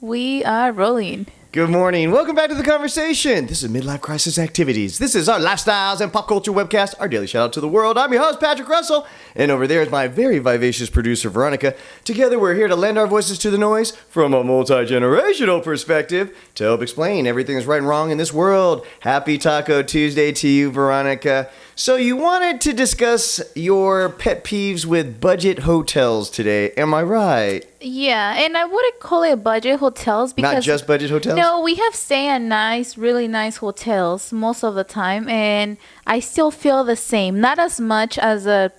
We are rolling. Good morning. Welcome back to the conversation. This is Midlife Crisis Activities. This is our lifestyles and pop culture webcast, our daily shout out to the world. I'm your host, Patrick Russell, and over there is my very vivacious producer, Veronica. Together, we're here to lend our voices to the noise from a multi-generational perspective to help explain everything that's right and wrong in this world. Happy Taco Tuesday to you, Veronica. So you wanted to discuss your pet peeves with budget hotels today. Am I right? Yeah, and I wouldn't call it budget hotels because... Not just budget hotels? No, we have stay at nice, really nice hotels most of the time, and I still feel the same. Not as much as a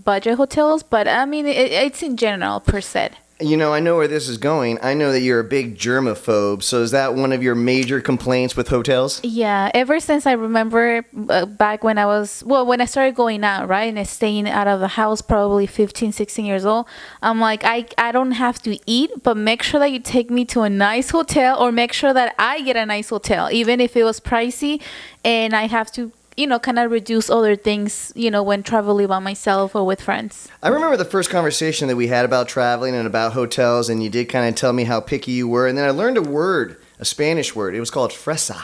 budget hotels, but I mean, it's in general, per se. You know, I know where this is going. I know that you're a big germaphobe. So is that one of your major complaints with hotels? Yeah, ever since I remember back when when I started going out, right, and staying out of the house, probably 15, 16 years old, I'm like, I don't have to eat, but make sure that you take me to a nice hotel or make sure that I get a nice hotel, even if it was pricey and I have to kind of reduce other things, when traveling by myself or with friends. I remember the first conversation that we had about traveling and about hotels, and you did kind of tell me how picky you were. And then I learned a Spanish word. It was called fresa.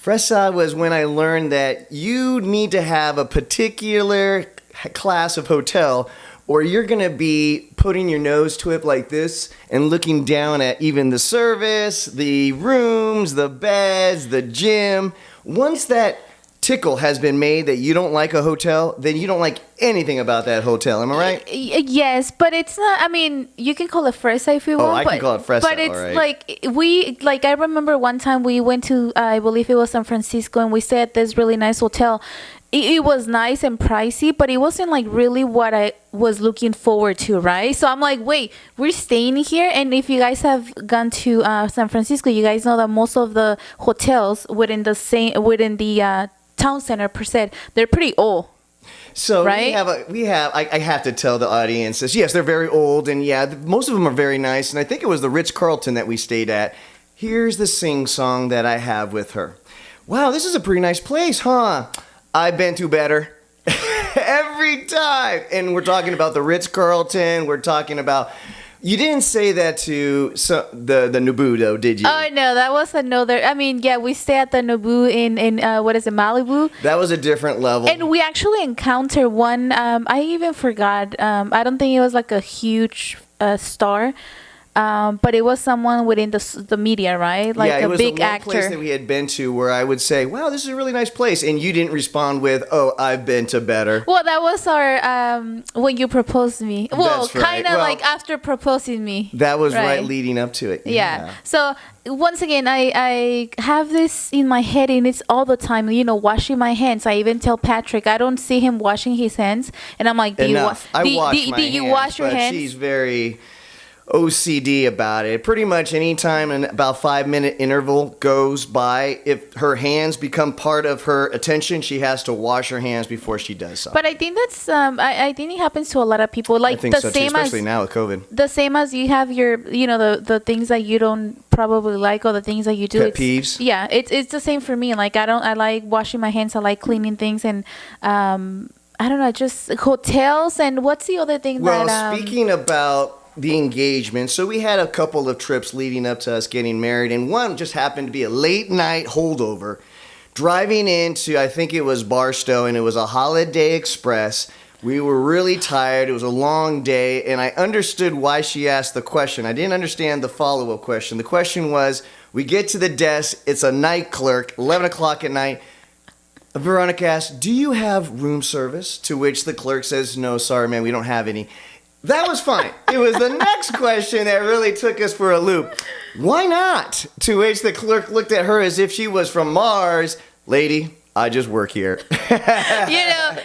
Fresa was when I learned that you need to have a particular class of hotel or you're going to be putting your nose to it like this and looking down at even the service, the rooms, the beds, the gym. Once that tickle has been made that you don't like a hotel, then you don't like anything about that hotel. Am I right? Yes, but it's not. I mean, you can call it fresa if you want. I can call it fresa. But it's I remember one time we went to, I believe it was San Francisco, and we stayed at this really nice hotel. It was nice and pricey, but it wasn't like really what I was looking forward to, right? So I'm like, wait, we're staying here, and if you guys have gone to San Francisco, you guys know that most of the hotels within the town center per se, they're pretty old. So right? I have to tell the audience this. Yes, they're very old, and most of them are very nice. And I think it was the Ritz Carlton that we stayed at. Here's the sing-song that I have with her. Wow, this is a pretty nice place, huh? I've been to better. Every time. And we're talking about the Ritz Carlton. We're talking about... You didn't say that to the Naboo, though, did you? Oh, no, that was another... I mean, yeah, we stay at the Naboo in Malibu. That was a different level. And we actually encountered one... I even forgot. I don't think it was like a huge star. But it was someone within the media, right? Like a big actor. Yeah, it was the one place that we had been to where I would say, wow, this is a really nice place. And you didn't respond with, oh, I've been to better. Well, that was our, when you proposed me. Well, That's right. kind of like after proposing me. That was right leading up to it. Yeah. So, once again, I have this in my head, and it's all the time, washing my hands. I even tell Patrick, I don't see him washing his hands. And I'm like, did you wash your hands? She's very... OCD about it. Pretty much any time an about 5-minute interval goes by, if her hands become part of her attention, she has to wash her hands before she does so. But I think that's I think it happens to a lot of people. Like I think the so same too, especially now with COVID. The same as you have your the things that you don't probably like or the things that you do. Pet peeves. Yeah, it's the same for me. Like I like washing my hands. I like cleaning things and I don't know, just hotels. And what's the other thing speaking about the engagement, so we had a couple of trips leading up to us getting married, and one just happened to be a late night holdover driving into, I think it was Barstow, and it was a Holiday Express. We were really tired. It was a long day, and I understood why she asked the question. I didn't understand the follow-up question. The question was, we get to the desk, it's a night clerk, 11 o'clock at night. Veronica asked, do you have room service? To which the clerk says, no, sorry, man, we don't have any. That was fine. It was the next question that really took us for a loop. Why not? To which the clerk looked at her as if she was from Mars. Lady, I just work here.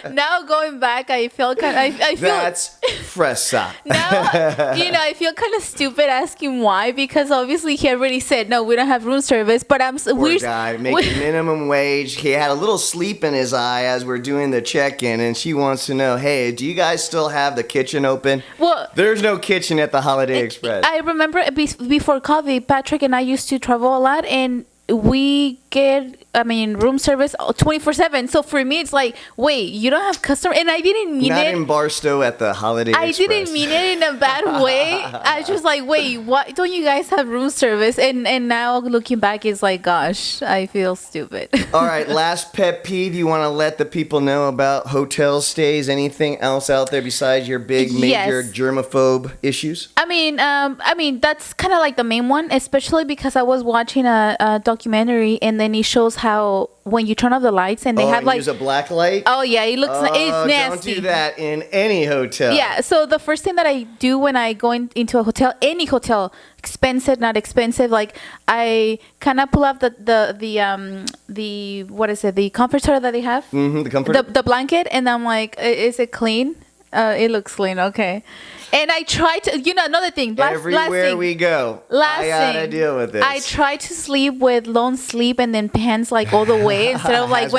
Now going back, I feel kind of... I feel that's Fresa. Now, I feel kind of stupid asking why, because obviously he already said, no, we don't have room service, but Poor guy, making minimum wage. He had a little sleep in his eye as we're doing the check-in, and she wants to know, hey, do you guys still have the kitchen open? Well, there's no kitchen at the Holiday Express. I remember before COVID, Patrick and I used to travel a lot, and we get, I mean, room service 24/7. So for me, it's like, wait, you don't have customer, and I didn't mean Not it. in Barstow at the Holiday I Express. didn't mean it in a bad way. I was just like, wait, why don't you guys have room service? And now looking back, it's like, gosh, I feel stupid. All right, last pet peeve you want to let the people know about hotel stays? Anything else out there besides your big major Yes. germaphobe issues? I mean, that's kind of like the main one, especially because I was watching a documentary, and then it shows how when you turn off the lights and they have like use a black light. oh yeah, it looks it's nasty. Don't do that in any hotel. Yeah, so the first thing that I do when I go into a hotel, any hotel, expensive, not expensive, like I kind of pull up the what is it, the comforter that they have, The comforter. the blanket, and I'm like, is it clean? It looks clean, okay. And I try to, another thing. Everywhere we go, I gotta deal with this. I try to sleep with long sleep and then pants like all the way instead of like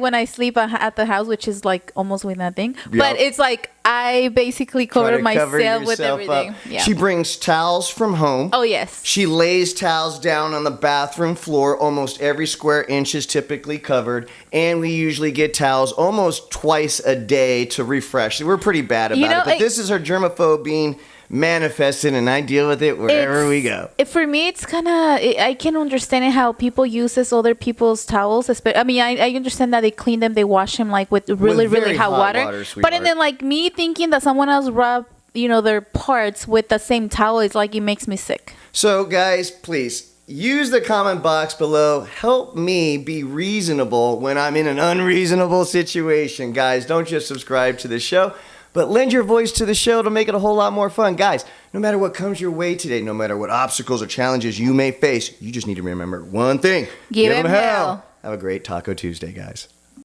when I sleep at the house, which is like almost with nothing. Yep. But it's like I basically cover myself with everything. Up. Yeah. She brings towels from home. Oh yes. She lays towels down on the bathroom floor. Almost every square inch is typically covered, and we usually get towels almost twice a day to refresh. We're pretty bad about it, but this is her germaphobe being manifested, and I deal with it wherever we go. For me, it's kind of, I can understand how people uses other people's towels. I mean, I understand that they clean them, they wash them like with really hot water. But and then like me thinking that someone else rub their parts with the same towel is like, it makes me sick. So guys, please use the comment box below. Help me be reasonable when I'm in an unreasonable situation. Guys, don't just subscribe to the show, but lend your voice to the show to make it a whole lot more fun. Guys, no matter what comes your way today, no matter what obstacles or challenges you may face, you just need to remember one thing. Give 'em hell. Have a great Taco Tuesday, guys.